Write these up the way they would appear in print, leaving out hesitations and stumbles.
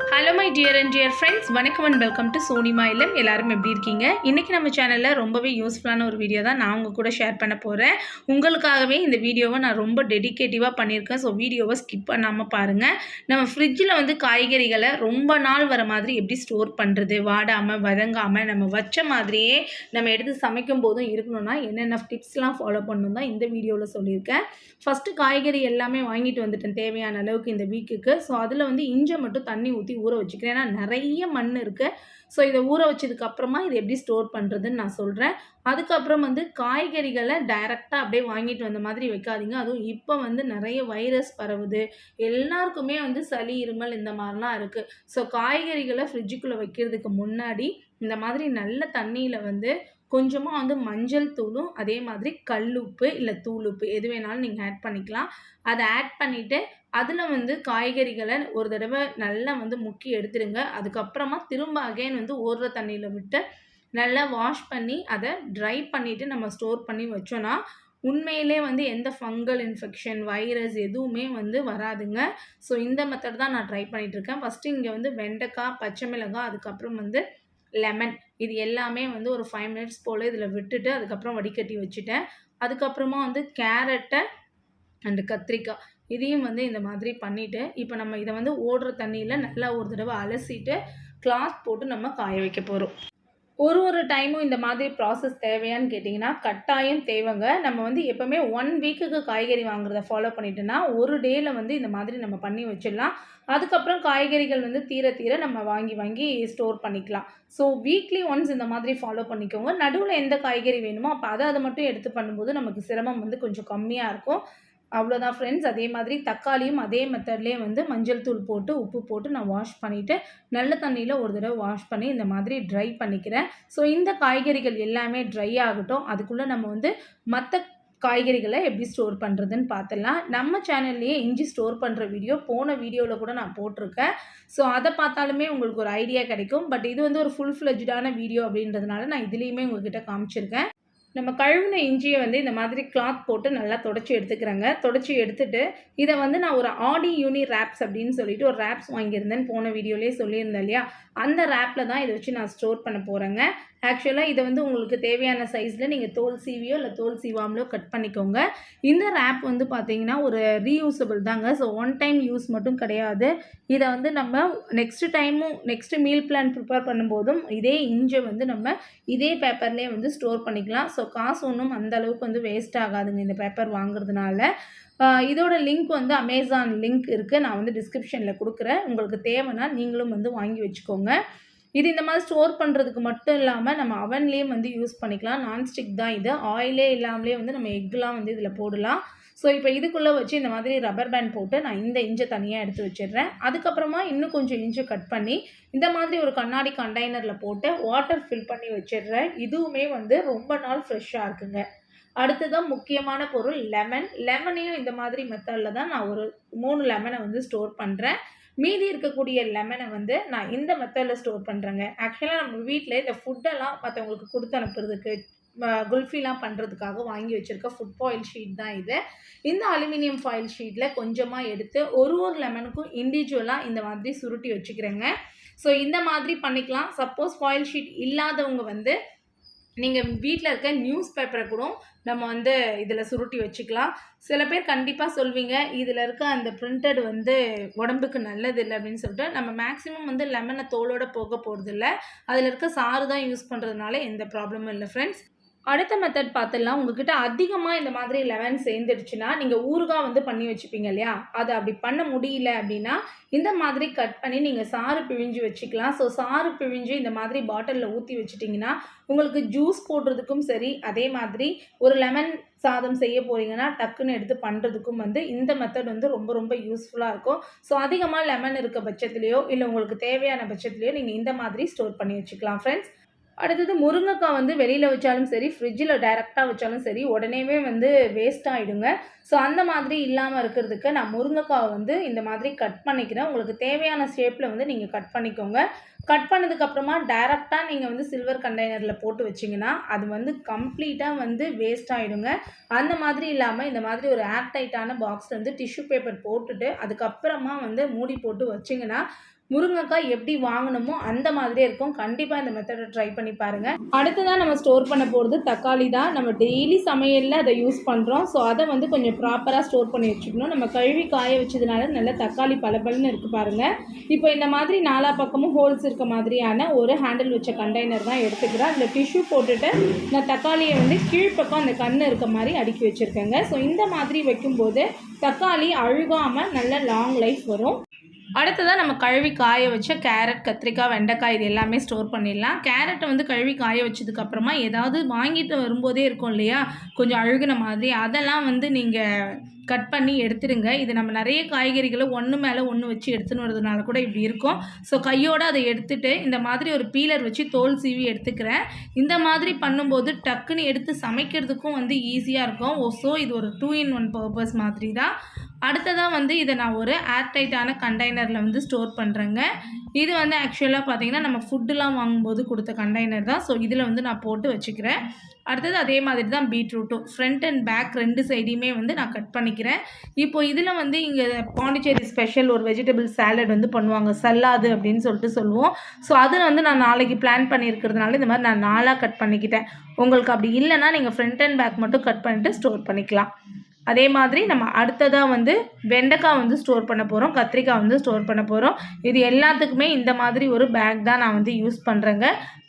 Hello my dear and dear friends, வணக்கம் and welcome to Sonima இல்லம். எல்லாரும் எப்படி இருக்கீங்க? இன்னைக்கு நம்ம சேனல்ல ரொம்பவே யூஸ்ஃபுல்லான ஒரு வீடியோ தான் நான் உங்க கூட ஷேர் பண்ண போறேன். உங்களுக்காகவே இந்த வீடியோவை நான் ரொம்ப டெடிகேட்டிவா பண்ணியிருக்கேன். ஸோ வீடியோவை ஸ்கிப் பண்ணாம பாருங்க. நம்ம ஃப்ரிட்ஜில் வந்து காய்கறிகளை ரொம்ப நாள் வர மாதிரி எப்படி ஸ்டோர் பண்ணுறது, வாடாமல் வதங்காமல் நம்ம வச்ச மாதிரியே நம்ம எடுத்து சமைக்கும் போதும் இருக்கணும்னா என்னென்ன டிப்ஸ்லாம் ஃபாலோ பண்ணணும் தான் இந்த வீடியோவில் சொல்லியிருக்கேன். ஃபஸ்ட்டு காய்கறி எல்லாமே வாங்கிட்டு வந்துட்டேன் தேவையான அளவுக்கு இந்த வீக்குக்கு. ஸோ அதில் வந்து இஞ்சை மட்டும் தண்ணி ஊற்றி ஊற வச்சுக்கிறேன். ஏன்னா நிறைய மண் இருக்குது. ஸோ இதை ஊற வச்சதுக்கப்புறமா இதை எப்படி ஸ்டோர் பண்ணுறதுன்னு நான் சொல்கிறேன். அதுக்கப்புறம் வந்து காய்கறிகளை டைரெக்டாக அப்படியே வாங்கிட்டு வந்த மாதிரி வைக்காதீங்க. அதுவும் இப்போ வந்து நிறைய வைரஸ் பரவுது, எல்லாருக்குமே வந்து சளி இருமல் இந்த மாதிரிலாம் இருக்குது. ஸோ காய்கறிகளை ஃப்ரிட்ஜுக்குள்ளே வைக்கிறதுக்கு முன்னாடி இந்த மாதிரி நல்ல தண்ணியில் வந்து கொஞ்சமாக வந்து மஞ்சள் தூளும் அதே மாதிரி கல்லுப்பு இல்லை தூளுப்பு எது வேணாலும் நீங்கள் ஆட் பண்ணிக்கலாம். அதை ஆட் பண்ணிவிட்டு அதில் வந்து காய்கறிகளை ஒரு தடவை நல்லா வந்து முக்கி எடுத்துடுங்க. அதுக்கப்புறமா திரும்ப அகைன் வந்து ஓடுற தண்ணியில் விட்டு நல்லா வாஷ் பண்ணி அதை ட்ரை பண்ணிவிட்டு நம்ம ஸ்டோர் பண்ணி வச்சோன்னா உண்மையிலே வந்து எந்த ஃபங்கல் இன்ஃபெக்ஷன் வைரஸ் எதுவுமே வந்து வராதுங்க. ஸோ இந்த மெத்தட் தான் நான் ட்ரை பண்ணிகிட்ருக்கேன். ஃபஸ்ட்டு இங்கே வந்து வெண்டைக்காய், பச்சை மிளகாய், அதுக்கப்புறம் வந்து லெமன், இது எல்லாமே வந்து ஒரு 5 மினிட்ஸ் போல் இதில் விட்டுட்டு அதுக்கப்புறம் வடிகட்டி வச்சுட்டேன். அதுக்கப்புறமா வந்து கேரட்டை அண்டு கத்திரிக்காய் இதையும் வந்து இந்த மாதிரி பண்ணிவிட்டு இப்போ நம்ம இதை வந்து ஓடுற தண்ணியில் நல்லா ஒரு தடவை அலசிட்டு கிளாத் போட்டு நம்ம காய வைக்க போகிறோம். ஒரு டைமும் இந்த மாதிரி ப்ராசஸ் தேவையான்னு கேட்டிங்கன்னா கட்டாயம் தேவைங்க. நம்ம வந்து எப்போவுமே 1 வீக்குக்கு காய்கறி வாங்குறத ஃபாலோ பண்ணிட்டோன்னா ஒரு டேயில் வந்து இந்த மாதிரி நம்ம பண்ணி வச்சிடலாம். அதுக்கப்புறம் காய்கறிகள் வந்து தீர நம்ம வாங்கி ஸ்டோர் பண்ணிக்கலாம். ஸோ வீக்லி ஒன்ஸ் இந்த மாதிரி ஃபாலோ பண்ணிக்கோங்க. நடுவில் எந்த காய்கறி வேணுமோ அப்போ அதை மட்டும் எடுத்து பண்ணும்போது நமக்கு சிரமம் வந்து கொஞ்சம் கம்மியாக இருக்கும். அவ்வளோதான் ஃப்ரெண்ட்ஸ். அதே மாதிரி தக்காளியும் அதே மெத்தட்லேயே வந்து மஞ்சள் தூள் போட்டு உப்பு போட்டு நான் வாஷ் பண்ணிவிட்டு நல்ல தண்ணியில் ஒரு தடவை வாஷ் பண்ணி இந்த மாதிரி ட்ரை பண்ணிக்கிறேன். ஸோ இந்த காய்கறிகள் எல்லாமே ட்ரை ஆகட்டும். அதுக்குள்ளே நம்ம வந்து மற்ற காய்கறிகளை எப்படி ஸ்டோர் பண்ணுறதுன்னு பார்த்துடலாம். நம்ம சேனல்லையே இஞ்சி ஸ்டோர் பண்ணுற வீடியோ போன வீடியோவில் கூட நான் போட்டிருக்கேன். ஸோ அதை பார்த்தாலுமே உங்களுக்கு ஒரு ஐடியா கிடைக்கும். பட் இது வந்து ஒரு ஃபுல் ஃப்ளெஜ்டான வீடியோ அப்படின்றதுனால நான் இதுலேயுமே உங்கள்கிட்ட காமிச்சிருக்கேன். நம்ம கழுவின இஞ்சியை வந்து இந்த மாதிரி கிளாத் போட்டு நல்லா தொடச்சி எடுத்துக்கிறேங்க. தொடச்சி எடுத்துகிட்டு இதை வந்து நான் ஒரு ஆடி யூனி ரேப்ஸ் அப்படின்னு சொல்லிட்டு ஒரு ரேப்ஸ் வாங்கியிருந்தேன்னு போன வீடியோலேயே சொல்லியிருந்தேன் இல்லையா, அந்த ரேப்பில் தான் இதை வச்சு நான் ஸ்டோர் பண்ண போகிறேங்க. ஆக்சுவலாக இதை வந்து உங்களுக்கு தேவையான சைஸில் நீங்கள் தோல் சீவியோ இல்லை தோல் சீவாமலோ கட் பண்ணிக்கோங்க. இந்த ரேப் வந்து பார்த்தீங்கன்னா ஒரு ரீயூசபிள் தாங்க. ஸோ 1 டைம் யூஸ் மட்டும் கிடையாது. இதை வந்து நம்ம நெக்ஸ்ட் மீல் பிளான் ப்ரிப்பேர் பண்ணும்போதும் இதே இஞ்சை வந்து நம்ம இதே பேப்பர்லேயே வந்து ஸ்டோர் பண்ணிக்கலாம். ஸோ காசு ஒன்றும் அந்த அளவுக்கு வந்து வேஸ்ட் ஆகாதுங்க இந்த பேப்பர் வாங்குறதுனால. இதோட லிங்க் வந்து அமேசான் லிங்க் இருக்குது, நான் வந்து டிஸ்கிரிப்ஷனில் கொடுக்குறேன். உங்களுக்கு தேவைன்னா நீங்களும் வந்து வாங்கி வச்சுக்கோங்க. இது இந்த மாதிரி ஸ்டோர் பண்ணுறதுக்கு மட்டும் இல்லாமல் நம்ம அவன்லேயே வந்து யூஸ் பண்ணிக்கலாம். நான்ஸ்டிக் தான் இது. ஆயிலே இல்லாமலே வந்து நம்ம எக்லாம் வந்து இதில் போடலாம். ஸோ இப்போ இதுக்குள்ளே வச்சு இந்த மாதிரி ரப்பர் பேண்ட் போட்டு நான் இந்த இஞ்சை தனியாக எடுத்து வச்சிடுறேன். அதுக்கப்புறமா இன்னும் கொஞ்சம் இஞ்சை கட் பண்ணி இந்த மாதிரி ஒரு கண்ணாடி கண்டெய்னரில் போட்டு வாட்டர் ஃபில் பண்ணி வச்சிடுறேன். இதுவுமே வந்து ரொம்ப நாள் ஃப்ரெஷ்ஷாக இருக்குங்க. அடுத்ததான் முக்கியமான பொருள் லெமனையும் இந்த மாதிரி மெத்தடில் தான் நான் ஒரு 3 லெமனை வந்து ஸ்டோர் பண்ணுறேன். மீதி இருக்கக்கூடிய லெமனை வந்து நான் இந்த மெத்தடில் ஸ்டோர் பண்ணுறேங்க. ஆக்சுவலாக நம்ம வீட்டில் இந்த ஃபுட்டெல்லாம் மற்றவங்களுக்கு கொடுத்து அனுப்புறதுக்கு குல்ஃபிலாம் பண்ணுறதுக்காக வாங்கி வச்சுருக்க ஃபுட் ஃபாயில் ஷீட் தான் இது. இந்த அலுமினியம் ஃபாயில் ஷீட்டில் கொஞ்சமாக எடுத்து ஒரு லெமனுக்கும் இண்டிவிஜுவலாக இந்த மாதிரி சுருட்டி வச்சுக்கிறேங்க. ஸோ இந்த மாதிரி பண்ணிக்கலாம். சப்போஸ் ஃபாயில் ஷீட் இல்லாதவங்க வந்து நீங்கள் வீட்டில் இருக்க நியூஸ் பேப்பரை கூட நம்ம வந்து இதில் சுருட்டி வச்சுக்கலாம். சில பேர் கண்டிப்பாக சொல்வீங்க இதில் இருக்க அந்த பிரிண்டட் வந்து உடம்புக்கு நல்லது இல்லை அப்படின்னு சொல்லிட்டு. நம்ம மேக்ஸிமம் வந்து லெமனை தோலோடு போக போகிறதில்ல, அதில் இருக்க சாறு தான் யூஸ் பண்ணுறதுனால எந்த ப்ராப்ளமும் இல்லை ஃப்ரெண்ட்ஸ். அடுத்த மெத்தட் பார்த்துடலாம். உங்ககிட்ட அதிகமாக இந்த மாதிரி லெமன் சேர்ந்துடுச்சுன்னா நீங்கள் ஊறுகாய் வந்து பண்ணி வச்சுப்பீங்க இல்லையா, அதை அப்படி பண்ண முடியல அப்படின்னா இந்த மாதிரி கட் பண்ணி நீங்கள் சாறு பிழிஞ்சு வச்சுக்கலாம். ஸோ சாறு பிழிஞ்சு இந்த மாதிரி பாட்டிலில் ஊற்றி வச்சுட்டிங்கன்னா உங்களுக்கு ஜூஸ் போடுறதுக்கும் சரி, அதே மாதிரி ஒரு லெமன் சாதம் செய்ய போகிறீங்கன்னா டக்குன்னு எடுத்து பண்ணுறதுக்கும் வந்து இந்த மெத்தட் வந்து ரொம்ப யூஸ்ஃபுல்லாக இருக்கும். ஸோ அதிகமாக லெமன் இருக்க பட்சத்துலேயோ இல்லை உங்களுக்கு தேவையான பட்சத்துலேயோ நீங்கள் இந்த மாதிரி ஸ்டோர் பண்ணி வச்சுக்கலாம் ஃப்ரெண்ட்ஸ். அடுத்தது முருங்கைக்காய் வந்து வெளியில் வச்சாலும் சரி, ஃப்ரிட்ஜில் டைரெக்டாக வச்சாலும் சரி உடனேவே வந்து வேஸ்ட் ஆகிடுங்க. ஸோ அந்த மாதிரி இல்லாமல் இருக்கிறதுக்கு நான் முருங்கைக்காவை வந்து இந்த மாதிரி கட் பண்ணிக்கிறேன். உங்களுக்கு தேவையான ஷேப்பில் வந்து நீங்கள் கட் பண்ணிக்கோங்க. கட் பண்ணதுக்கப்புறமா டைரெக்டாக நீங்கள் வந்து சில்வர் கண்டெய்னரில் போட்டு வச்சிங்கன்னா அது வந்து கம்ப்ளீட்டாக வந்து வேஸ்ட் ஆகிடுங்க. அந்த மாதிரி இல்லாமல் இந்த மாதிரி ஒரு ஏர் டைட்டான பாக்ஸில் வந்து டிஷ்யூ பேப்பர் போட்டுட்டு அதுக்கப்புறமா வந்து மூடி போட்டு வச்சிங்கன்னா முருங்கைக்காய் எப்படி வாங்கணுமோ அந்த மாதிரியே இருக்கும். கண்டிப்பாக இந்த மெத்தடை ட்ரை பண்ணி பாருங்கள். அடுத்ததான் நம்ம ஸ்டோர் பண்ண போகிறது தக்காளி தான். நம்ம டெய்லி சமையலில் அதை யூஸ் பண்ணுறோம். ஸோ அதை வந்து கொஞ்சம் ப்ராப்பராக ஸ்டோர் பண்ணி வச்சுக்கணும். நம்ம கழுவி காய வச்சதுனால நல்ல தக்காளி பலபலன்னு இருக்குது பாருங்கள். இப்போ இந்த மாதிரி நாலா பக்கமும் ஹோல்ஸ் இருக்க மாதிரியான ஒரு ஹேண்டில் வச்ச கண்டெய்னர் தான் எடுத்துக்கிறேன். அதில் டிஷ்யூ போட்டுட்டு நான் தக்காளியை வந்து கீழ்ப்பக்கம் அந்த கண் இருக்க மாதிரி அடுக்கி வச்சுருக்கேங்க. ஸோ இந்த மாதிரி வைக்கும்போது தக்காளி அழுகாமல் நல்ல லாங் லைஃப் வரும். அடுத்ததாக நம்ம கழுவி காய வச்ச கேரட், கத்திரிக்காய், வெண்டைக்காய் இது எல்லாமே ஸ்டோர் பண்ணிடலாம். கேரட்டை வந்து கழுவி காய வச்சதுக்கப்புறமா ஏதாவது வாங்கிட்டு வரும்போதே இருக்கும் இல்லையா, கொஞ்சம் அழுகின மாதிரி, அதெல்லாம் வந்து நீங்கள் கட் பண்ணி எடுத்துடுங்க. இது நம்ம நிறைய காய்கறிகளை ஒன்று மேலே ஒன்று வச்சு எடுத்துன்னு வரதுனால கூட இப்படி இருக்கும். ஸோ கையோடு அதை எடுத்துகிட்டு இந்த மாதிரி ஒரு பீலர் வச்சு தோல் சீவி எடுத்துக்கிறேன். இந்த மாதிரி பண்ணும்போது டக்குன்னு எடுத்து சமைக்கிறதுக்கும் வந்து ஈஸியாக இருக்கும். ஸோ இது ஒரு 2 in 1 பர்பஸ் மாதிரி தான். அடுத்ததாக வந்து இதை நான் ஒரு ஏர்டைட்டான கண்டெய்னரில் வந்து ஸ்டோர் பண்ணுறேங்க. இது வந்து ஆக்சுவலாக பார்த்திங்கன்னா நம்ம ஃபுட்டுலாம் வாங்கும்போது கொடுத்த கண்டெய்னர் தான். ஸோ இதில் வந்து நான் போட்டு வச்சுக்கிறேன். அடுத்தது அதே மாதிரி தான் பீட்ரூட்டும் ஃப்ரண்ட் அண்ட் பேக் 2 சைடையுமே வந்து நான் கட் பண்ணிக்கிறேன். இப்போது இதில் வந்து இங்கே பாண்டிச்சேரி ஸ்பெஷல் ஒரு வெஜிடபிள் சாலட் வந்து பண்ணுவாங்க, சல்லாது அப்படின்னு சொல்லிட்டு சொல்லுவோம். ஸோ அது வந்து நான் நாளைக்கு பிளான் பண்ணியிருக்கிறதுனால இந்த மாதிரி நான் 4ஆக கட் பண்ணிக்கிட்டேன். உங்களுக்கு அப்படி இல்லைன்னா நீங்கள் ஃப்ரண்ட் அண்ட் பேக் மட்டும் கட் பண்ணிவிட்டு ஸ்டோர் பண்ணிக்கலாம். அதே மாதிரி நம்ம அடுத்ததாக வந்து வெண்டைக்காய் வந்து ஸ்டோர் பண்ண போகிறோம், கத்திரிக்காய் வந்து ஸ்டோர் பண்ண போகிறோம். இது எல்லாத்துக்குமே இந்த மாதிரி ஒரு பேக் தான் நான் வந்து யூஸ் பண்ணுறேங்க.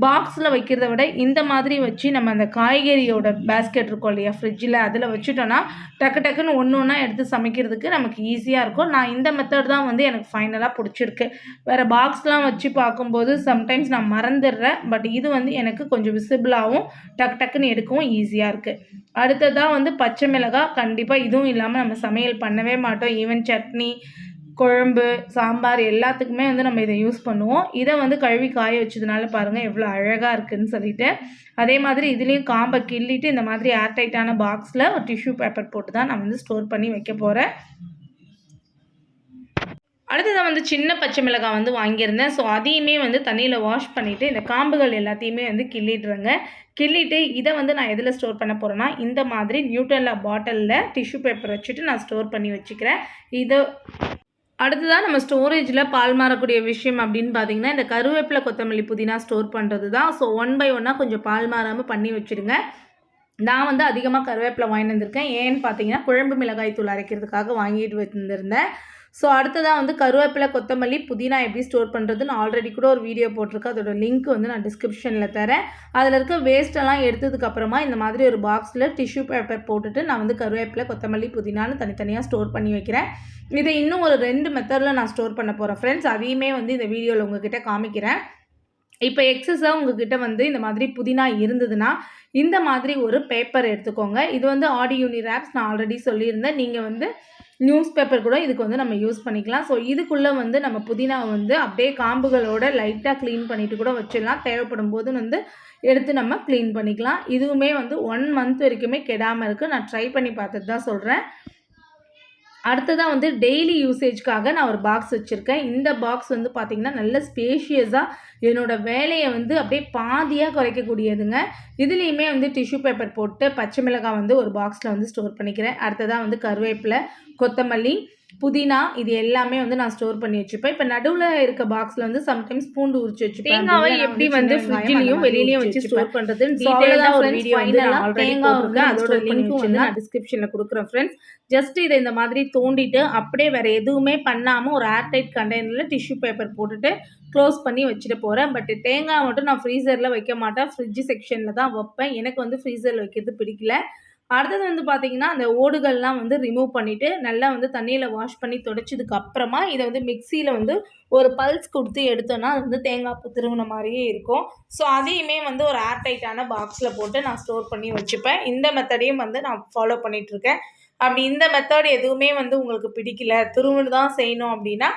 பாக்ஸில் வைக்கிறத விட இந்த மாதிரி வச்சு நம்ம அந்த காய்கறியோட பேஸ்கெட் இருக்கும் இல்லையா ஃப்ரிட்ஜில், அதில் வச்சுட்டோன்னா டக்கு டக்குன்னு ஒன்று ஒன்றா எடுத்து சமைக்கிறதுக்கு நமக்கு ஈஸியாக இருக்கும். நான் இந்த மெத்தட் தான் வந்து எனக்கு ஃபைனலாக பிடிச்சிருக்கு. வேறு பாக்ஸ்லாம் வச்சு பார்க்கும்போது சம்டைம்ஸ் நான் மறந்துடுறேன். பட் இது வந்து எனக்கு கொஞ்சம் விசிபிளாகவும் டக்கு டக்குன்னு எடுக்கவும் ஈஸியாக இருக்குது. அடுத்ததாக வந்து பச்சை மிளகாய், கண்டிப்பாக இதுவும் இல்லாமல் நம்ம சமையல் பண்ணவே மாட்டோம். ஈவன் சட்னி, குழம்பு, சாம்பார் எல்லாத்துக்குமே வந்து நம்ம இதை யூஸ் பண்ணுவோம். இதை வந்து கழுவி காய வச்சதுனால பாருங்கள் எவ்வளோ அழகாக இருக்குதுன்னு சொல்லிட்டு. அதே மாதிரி இதுலேயும் காம்பை கிள்ளிட்டு இந்த மாதிரி ஏர்டைட்டான பாக்ஸில் ஒரு டிஷ்யூ பேப்பர் போட்டு தான் நான் வந்து ஸ்டோர் பண்ணி வைக்க போகிறேன். அடுத்ததான் வந்து சின்ன பச்சை மிளகாய் வந்து வாங்கியிருந்தேன். ஸோ அதையுமே வந்து தண்ணியில் வாஷ் பண்ணிவிட்டு இந்த காம்புகள் எல்லாத்தையுமே வந்து கிள்ளிடுறேங்க. கிள்ளிட்டு இதை வந்து நான் எதில் ஸ்டோர் பண்ண போகிறேன்னா இந்த மாதிரி நியூட்ரெல்லா பாட்டிலில் டிஷ்யூ பேப்பர் வச்சுட்டு நான் ஸ்டோர் பண்ணி வச்சுக்கிறேன். இதை அடுத்ததான் நம்ம ஸ்டோரேஜில் பால் மாறக்கூடிய விஷயம் அப்படின்னு பார்த்தீங்கன்னா இந்த கருவேப்பிலை, கொத்தமல்லி, புதினா ஸ்டோர் பண்ணுறது தான். ஸோ 1 by 1 கொஞ்சம் பால் மாறாமல் பண்ணி வச்சுருங்க. நான் வந்து அதிகமாக கருவேப்பிலை வாங்கிட்டு வந்திருக்கேன். ஏன்னு பார்த்தீங்கன்னா குழம்பு மிளகாய் தூள் அரைக்கிறதுக்காக வாங்கிட்டு வந்திருந்தேன். ஸோ அடுத்ததாக வந்து கருவேப்பிலை, கொத்தமல்லி, புதினா எப்படி ஸ்டோர் பண்ணுறது நான் ஆல்ரெடி கூட ஒரு வீடியோ போட்டிருக்கேன். அதோட லிங்க் வந்து நான் டிஸ்கிரிப்ஷனில் தரேன். அதில் இருக்க வேஸ்ட்டெல்லாம் எடுத்ததுக்கப்புறமா இந்த மாதிரி ஒரு பாக்ஸில் டிஷ்யூ பேப்பர் போட்டுட்டு நான் வந்து கருவேப்பிலை, கொத்தமல்லி, புதினான்னு தனித்தனியாக ஸ்டோர் பண்ணி வைக்கிறேன். இதை இன்னும் ஒரு 2 மெத்தடில் நான் ஸ்டோர் பண்ண போகிறேன் ஃப்ரெண்ட்ஸ். அதையுமே வந்து இந்த வீடியோவில் உங்ககிட்ட காமிக்கிறேன். இப்போ எக்ஸஸாக உங்ககிட்ட வந்து இந்த மாதிரி புதினா இருந்ததுன்னா இந்த மாதிரி ஒரு பேப்பர் எடுத்துக்கோங்க. இது வந்து ஆடி யூனி ரேப்ஸ் நான் ஆல்ரெடி சொல்லியிருந்தேன். நீங்கள் வந்து நியூஸ் பேப்பர் கூட இதுக்கு வந்து நம்ம யூஸ் பண்ணிக்கலாம். ஸோ இதுக்குள்ளே வந்து நம்ம புதினா வந்து அப்படியே காம்புகளோட லைட்டாக க்ளீன் பண்ணிவிட்டு கூட வச்சிடலாம். தேவைப்படும் போது வந்து எடுத்து நம்ம க்ளீன் பண்ணிக்கலாம். இதுவுமே வந்து 1 month வரைக்குமே கெடாமல் இருக்குது. நான் ட்ரை பண்ணி பார்த்துட்டு தான் சொல்கிறேன். அடுத்ததாக வந்து டெய்லி யூசேஜ்க்காக நான் ஒரு பாக்ஸ் வச்சுருக்கேன். இந்த பாக்ஸ் வந்து பார்த்திங்கன்னா நல்ல ஸ்பேஷியஸாக என்னோடய வேலையை வந்து அப்படியே பாதியாக குறைக்கக்கூடியதுங்க. இதுலேயுமே வந்து டிஷ்யூ பேப்பர் போட்டு பச்சை மிளகாய் வந்து ஒரு பாக்ஸில் வந்து ஸ்டோர் பண்ணிக்கிறேன். அடுத்ததாக வந்து கருவேப்பிலை, கொத்தமல்லி, புதினா இது எல்லாமே வந்து நான் ஸ்டோர் பண்ணி வச்சுப்பேன். இப்போ நடுவில் இருக்க பாக்ஸில் வந்து சம்டைம்ஸ் பூண்டு உரிச்சு வச்சுப்பேன். தேங்காவை எப்படி வந்து ஃப்ரிட்ஜ்லையும் வெளியிலையும் வச்சு ஸ்டோர் பண்ணுறதுன்னு டீட்டெயிலாக ஒரு வீடியோ வந்து நான் ஆல்ரெடி போட்டிருக்கேன். அதோட லிங்க் வந்து நான் டிஸ்கிரிப்ஷனில் கொடுக்குறேன் ஃப்ரெண்ட்ஸ். ஜஸ்ட் இதை இந்த மாதிரி தோண்டிட்டு அப்படியே வேறு எதுவுமே பண்ணாமல் ஒரு ஏர்டைட் கண்டெய்னரில் டிஷ்யூ பேப்பர் போட்டுட்டு க்ளோஸ் பண்ணி வச்சுட்டு போகிறேன். பட் தேங்காய் மட்டும் நான் ஃப்ரீசரில் வைக்க மாட்டேன், ஃப்ரிட்ஜ் செக்ஷனில் தான் வைப்பேன். எனக்கு வந்து ஃப்ரீசரில் வைக்கிறது பிடிக்கல. அடுத்தது வந்து பார்த்திங்கன்னா அந்த ஓடுகள்லாம் வந்து ரிமூவ் பண்ணிவிட்டு நல்லா வந்து தண்ணியில் வாஷ் பண்ணி துடைச்சதுக்கு அப்புறமா இதை வந்து மிக்சியில் வந்து ஒரு பல்ஸ் கொடுத்து எடுத்தோன்னா அது வந்து தேங்காய் பூ திருவின மாதிரியே இருக்கும். ஸோ அதையுமே வந்து ஒரு ஏர்டைட்டான பாக்ஸில் போட்டு நான் ஸ்டோர் பண்ணி வச்சுப்பேன். இந்த மெத்தடையும் வந்து நான் ஃபாலோ பண்ணிகிட்ருக்கேன். அப்படி இந்த மெத்தட் எதுவுமே வந்து உங்களுக்கு பிடிக்கல, துருவுன்னு தான் செய்யணும் அப்படின்னா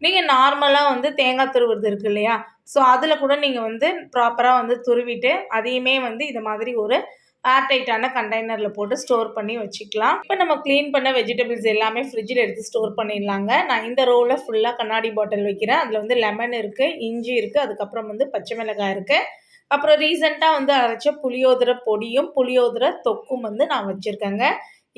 நீங்கள் நார்மலாக வந்து தேங்காய் துருவுறது இருக்குது இல்லையா, ஸோ அதில் கூட நீங்கள் வந்து ப்ராப்பராக வந்து துருவிட்டு அதையுமே வந்து இது மாதிரி ஒரு ஏர்டைட்டான கண்டெய்னரில் போட்டு ஸ்டோர் பண்ணி வச்சுக்கலாம். இப்போ நம்ம க்ளீன் பண்ண வெஜிடபிள்ஸ் எல்லாமே ஃப்ரிட்ஜில் எடுத்து ஸ்டோர் பண்ணிடலாங்க. நான் இந்த ரோவில் ஃபுல்லாக கண்ணாடி பாட்டில் வைக்கிறேன். அதில் வந்து லெமன் இருக்குது, இஞ்சி இருக்குது, அதுக்கப்புறம் வந்து பச்சை மிளகாய் இருக்குது, அப்புறம் ரீசெண்டாக வந்து அரைச்ச புளியோதரை பொடியும் புளியோதரை தொக்கும் வந்து நான் வச்சுருக்கேங்க.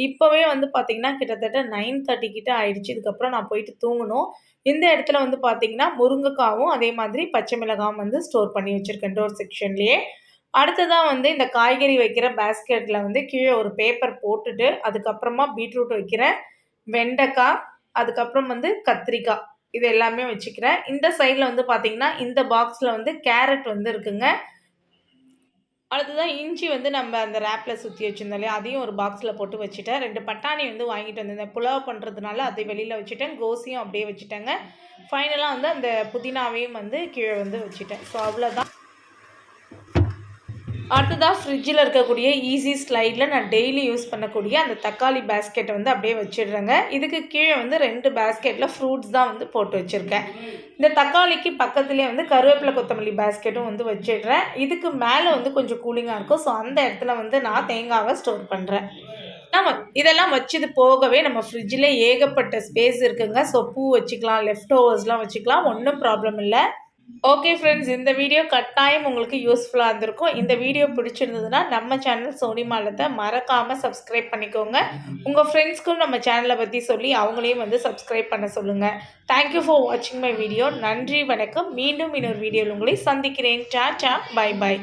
இப்போவே வந்து பார்த்திங்கன்னா கிட்டத்தட்ட 9:30 கிட்ட ஆயிடுச்சு. இதுக்கப்புறம் நான் போயிட்டு தூங்கணும். இந்த இடத்துல வந்து பார்த்திங்கன்னா முருங்கைக்காவும் அதே மாதிரி பச்சை மிளகாவும் வந்து ஸ்டோர் பண்ணி வச்சுருக்கேன் டோர் செக்ஷன்லேயே. அடுத்ததாக வந்து இந்த காய்கறி வைக்கிற பேஸ்கெட்டில் வந்து கீழே ஒரு பேப்பர் போட்டுட்டு அதுக்கப்புறமா பீட்ரூட் வைக்கிறேன், வெண்டைக்காய், அதுக்கப்புறம் வந்து கத்திரிக்காய் இது எல்லாமே வச்சுக்கிறேன். இந்த சைடில் வந்து பார்த்திங்கன்னா இந்த பாக்ஸில் வந்து கேரட் வந்து இருக்குங்க. அடுத்ததான் இஞ்சி வந்து நம்ம அந்த ரேப்பில் சுற்றி வச்சுருந்தோம் இல்லையா, அதையும் ஒரு பாக்ஸில் போட்டு வச்சுட்டேன். 2 பட்டாணி வந்து வாங்கிட்டு வந்திருந்தேன் புலாவ் பண்ணுறதுனால அதை வெளியில் வச்சுட்டேன். கோசியும் அப்படியே வச்சுட்டேங்க. ஃபைனலாக வந்து அந்த புதினாவையும் வந்து கீழே வந்து வச்சுட்டேன். ஸோ அவ்வளோதான். அடுத்ததாக ஃப்ரிட்ஜில் இருக்கக்கூடிய ஈஸி ஸ்லைடில் நான் டெய்லி யூஸ் பண்ணக்கூடிய அந்த தக்காளி பேஸ்கெட்டை வந்து அப்படியே வச்சிடுறேங்க. இதுக்கு கீழே வந்து 2 பேஸ்கெட்டில் ஃப்ரூட்ஸ் தான் வந்து போட்டு வச்சுருக்கேன். இந்த தக்காளிக்கு பக்கத்துலேயே வந்து கருவேப்பிலை கொத்தமல்லி பேஸ்கெட்டும் வந்து வச்சிடுறேன். இதுக்கு மேலே வந்து கொஞ்சம் கூலிங்காக இருக்கும். ஸோ அந்த இடத்துல வந்து நான் தேங்காவை ஸ்டோர் பண்ணுறேன். நம்ம இதெல்லாம் வச்சது போகவே நம்ம ஃப்ரிட்ஜில் ஏகப்பட்ட ஸ்பேஸ் இருக்குங்க. ஸோ பூ வச்சுக்கலாம், லெஃப்ட் ஓவர்ஸ்லாம் வச்சுக்கலாம், ஒன்றும் ப்ராப்ளம் இல்லை. ஓகே ஃப்ரெண்ட்ஸ், இந்த வீடியோ கட்டாயம் உங்களுக்கு யூஸ்ஃபுல்லாக இருந்திருக்கும். இந்த வீடியோ பிடிச்சிருந்ததுன்னா நம்ம சேனல் சோனிமா இல்லத்தை மறக்காமல் சப்ஸ்கிரைப் பண்ணிக்கோங்க. உங்கள் ஃப்ரெண்ட்ஸ்க்கும் நம்ம சேனலை பற்றி சொல்லி அவங்களையும் வந்து சப்ஸ்கிரைப் பண்ண சொல்லுங்கள். தேங்க்யூ ஃபார் வாட்சிங் மை வீடியோ. நன்றி, வணக்கம். மீண்டும் இன்னொரு வீடியோவில் உங்களை சந்திக்கிறேன். Tata, bye by.